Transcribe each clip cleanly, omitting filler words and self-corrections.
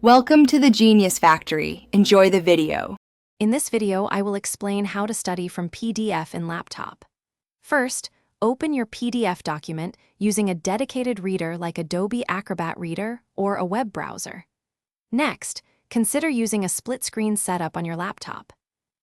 Welcome to the Genius Factory. Enjoy the video. In this video, I will explain how to study from PDF in laptop. First, open your PDF document using a dedicated reader like Adobe Acrobat Reader or a web browser. Next, consider using a split-screen setup on your laptop.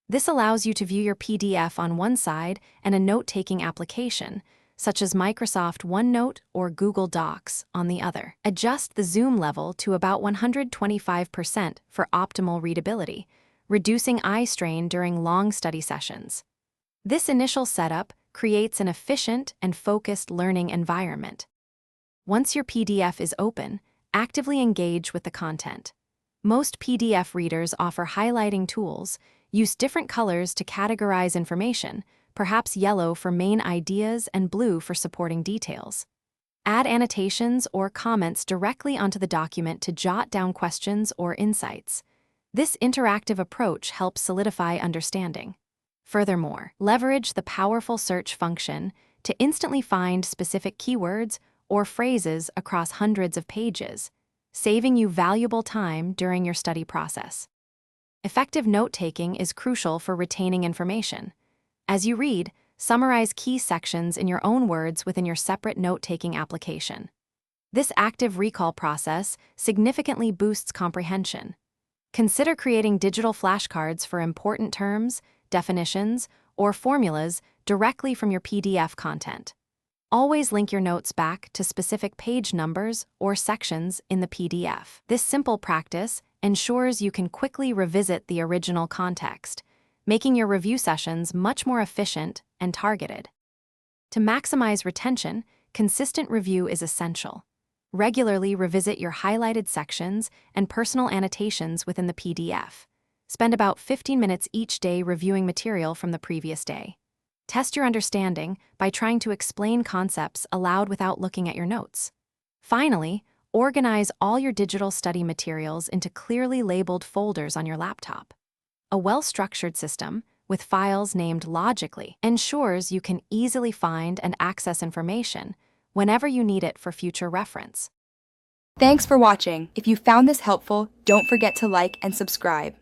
This allows you to view your PDF on one side and a note-taking application, such as Microsoft OneNote or Google Docs, on the other. Adjust the zoom level to about 125% for optimal readability, reducing eye strain during long study sessions. This initial setup creates an efficient and focused learning environment. Once your PDF is open, actively engage with the content. Most PDF readers offer highlighting tools, use different colors to categorize information, perhaps yellow for main ideas and blue for supporting details. Add annotations or comments directly onto the document to jot down questions or insights. This interactive approach helps solidify understanding. Furthermore, leverage the powerful search function to instantly find specific keywords or phrases across hundreds of pages, saving you valuable time during your study process. Effective note-taking is crucial for retaining information. As you read, summarize key sections in your own words within your separate note-taking application. This active recall process significantly boosts comprehension. Consider creating digital flashcards for important terms, definitions, or formulas directly from your PDF content. Always link your notes back to specific page numbers or sections in the PDF. This simple practice ensures you can quickly revisit the original context, making your review sessions much more efficient and targeted. To maximize retention, consistent review is essential. Regularly revisit your highlighted sections and personal annotations within the PDF. Spend about 15 minutes each day reviewing material from the previous day. Test your understanding by trying to explain concepts aloud without looking at your notes. Finally, organize all your digital study materials into clearly labeled folders on your laptop. A well-structured system, with files named logically, ensures you can easily find and access information whenever you need it for future reference. Thanks for watching. If you found this helpful, don't forget to like and subscribe.